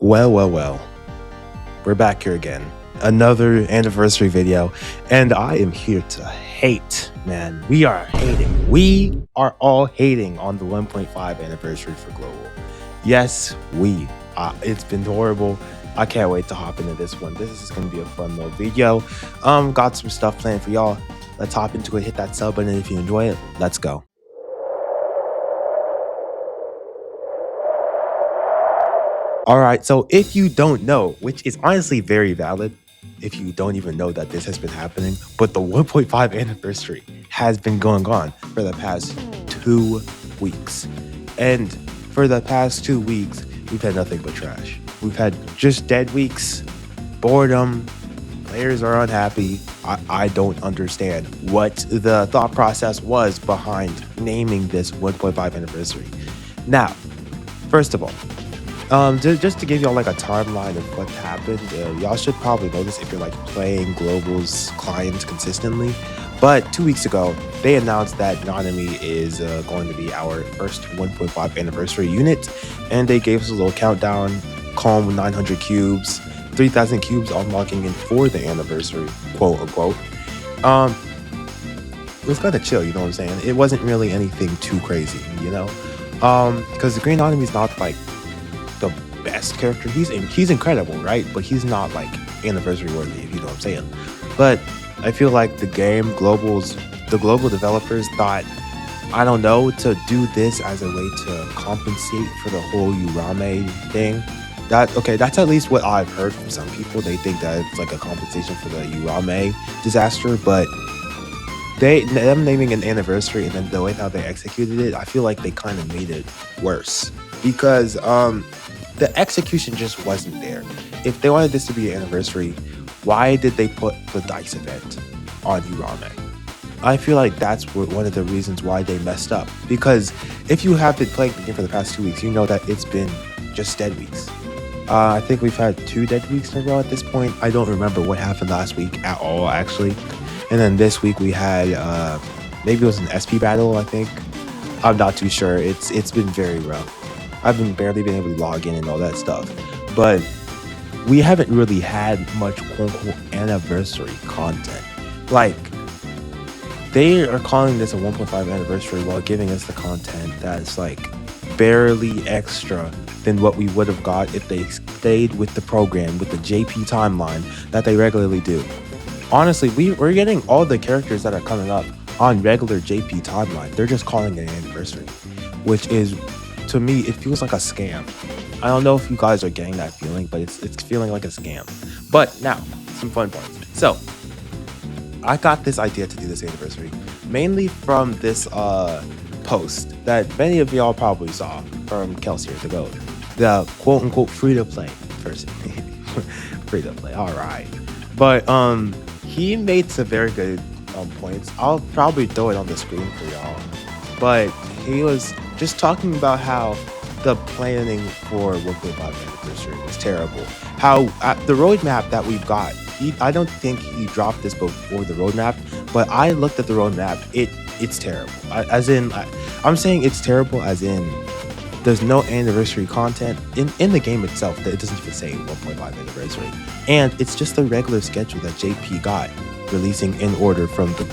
Well. We're back here again. Another anniversary video, and I am here to hate, man. We are hating. We are all hating on the 1.5 anniversary for Global. Yes, we. It's been horrible. I can't wait to hop into this one. This is going to be a fun little video. Got some stuff planned for y'all. Let's hop into it. Hit that sub button if you enjoy it. Let's go. All right, so if you don't know, which is honestly very valid, if you don't even know that this has been happening, but the 1.5 anniversary has been going on for the past 2 weeks. And for the past 2 weeks, we've had nothing but trash. We've had just dead weeks, boredom, players are unhappy. I don't understand what the thought process was behind naming this 1.5 anniversary. Now, first of all, just to give y'all like a timeline of what happened, y'all should probably know this if you're like playing Global's client consistently. But 2 weeks ago, they announced that Nanami is going to be our first 1.5 anniversary unit, and they gave us a little countdown, calm with 900 cubes, 3,000 cubes unlocking in for the anniversary, quote unquote. It was kind of chill, you know what I'm saying? It wasn't really anything too crazy, you know? Because the Green Nanami is not like the best character. He's incredible, right? But he's not like anniversary worthy, if you know what I'm saying. But I feel like the global developers thought, I don't know, to do this as a way to compensate for the whole Urame thing. That's at least what I've heard from some people. They think that it's like a compensation for the Urame disaster, but them naming an anniversary and then the way how they executed it, I feel like they kind of made it worse because the execution just wasn't there. If they wanted this to be an anniversary, why did they put the dice event on Urame? I feel like that's one of the reasons why they messed up. Because if you have been playing the game for the past 2 weeks, you know that it's been just dead weeks. I think we've had 2 dead weeks in a row at this point. I don't remember what happened last week at all, actually. And then this week we had, maybe it was an SP battle, I think. I'm not too sure. It's been very rough. I've barely been able to log in and all that stuff. But we haven't really had much quote-unquote anniversary content. Like, they are calling this a 1.5 anniversary while giving us the content that's like barely extra than what we would have got if they stayed with the program, with the JP timeline that they regularly do. Honestly, we're getting all the characters that are coming up on regular JP timeline. They're just calling it an anniversary, which is, to me, it feels like a scam. I don't know if you guys are getting that feeling, but it's feeling like a scam. But now, some fun parts. So, I got this idea to do this anniversary mainly from this post that many of y'all probably saw from Kelsier the Goat, the quote-unquote free-to-play person. Free-to-play, all right. But he made some very good points. I'll probably throw it on the screen for y'all. But he was just talking about how the planning for 1.5 anniversary was terrible. How the roadmap that we've got, I don't think he dropped this before the roadmap, but I looked at the roadmap. It's terrible. I'm saying it's terrible as in there's no anniversary content in the game itself. That it doesn't even say 1.5 anniversary, and it's just the regular schedule that JP got, releasing in order from the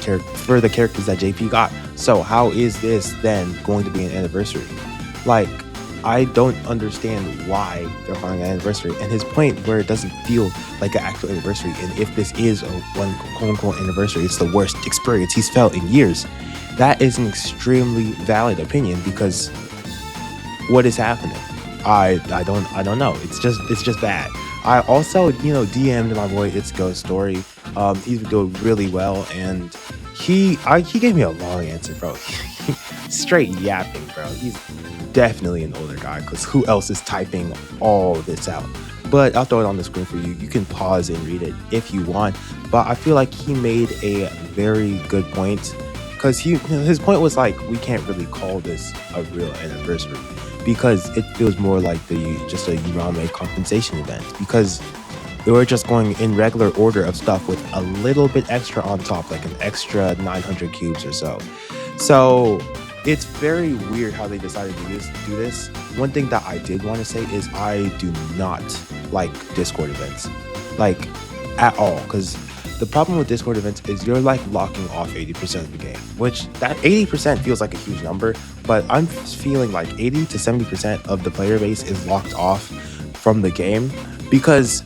characters that JP got. So how is this then going to be an anniversary? Like, I don't understand why they're calling it an anniversary. And his point where it doesn't feel like an actual anniversary, and if this is a one quote-unquote anniversary, it's the worst experience he's felt in years. That is an extremely valid opinion because what is happening? I don't know. It's just bad. I also, DM'd my boy It's Ghost Story. He's doing really well, and he gave me a long answer, bro. Straight yapping, bro. He's definitely an older guy, because who else is typing all this out? But I'll throw it on the screen for you. You can pause and read it if you want. But I feel like he made a very good point, because his point was like, we can't really call this a real anniversary because it feels more like just a Urame compensation event, because they were just going in regular order of stuff with a little bit extra on top, like an extra 900 cubes or so. So it's very weird how they decided to do this. One thing that I did want to say is I do not like Discord events, like at all, because the problem with Discord events is you're like locking off 80% of the game, which that 80% feels like a huge number, but I'm feeling like 80 to 70% of the player base is locked off from the game because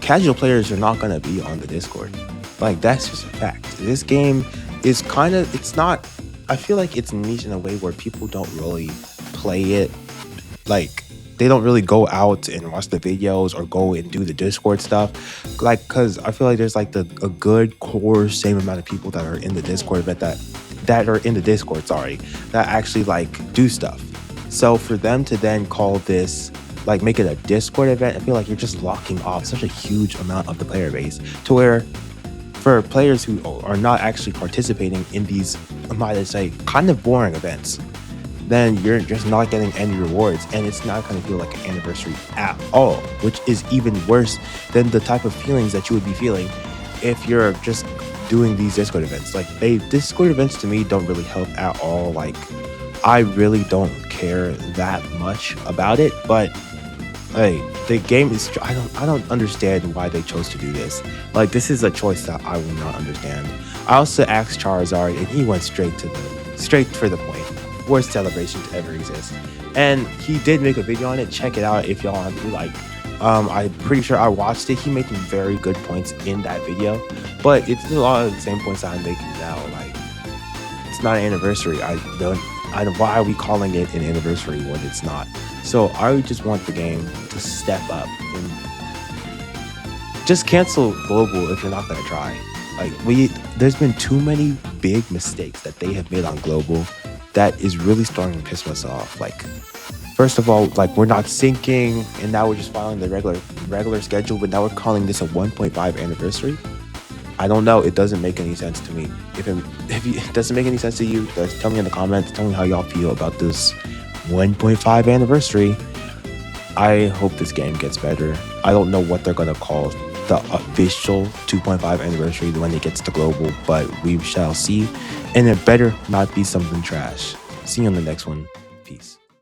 casual players are not going to be on the Discord. Like, that's just a fact. This game is kind of, it's not, I feel like it's niche in a way where people don't really play it. Like, they don't really go out and watch the videos or go and do the Discord stuff. Like, because I feel like there's like a good core same amount of people that are in the Discord event that are in the Discord, sorry, that actually like do stuff. So for them to then call this, like make it a Discord event, I feel like you're just locking off such a huge amount of the player base to where for players who are not actually participating in these, I might say, kind of boring events, then you're just not getting any rewards and it's not going to feel like an anniversary at all, which is even worse than the type of feelings that you would be feeling if you're just doing these Discord events. Like, Discord events to me don't really help at all. Like, I really don't care that much about it, but hey, the game is, I don't understand why they chose to do this. Like, this is a choice that I will not understand. I also asked Charizard and he went straight for the point. Worst celebration to ever exist. And he did make a video on it. Check it out if y'all want to. Like, I'm pretty sure I watched it. He made some very good points in that video, but it's a lot of the same points that I'm making now. Like, it's not an anniversary. I don't. Why are we calling it an anniversary when it's not? So I just want the game to step up and just cancel global if you're not gonna try. Like, there's been too many big mistakes that they have made on global that is really starting to piss us off. Like, first of all, like, we're not syncing, and now we're just following the regular schedule, but now we're calling this a 1.5 anniversary. I don't know. It doesn't make any sense to me. If it doesn't make any sense to you, guys, tell me in the comments. Tell me how y'all feel about this 1.5 anniversary. I hope this game gets better. I don't know what they're gonna call the official 2.5 anniversary when it gets to global, but we shall see. And it better not be something trash. See you on the next one. Peace.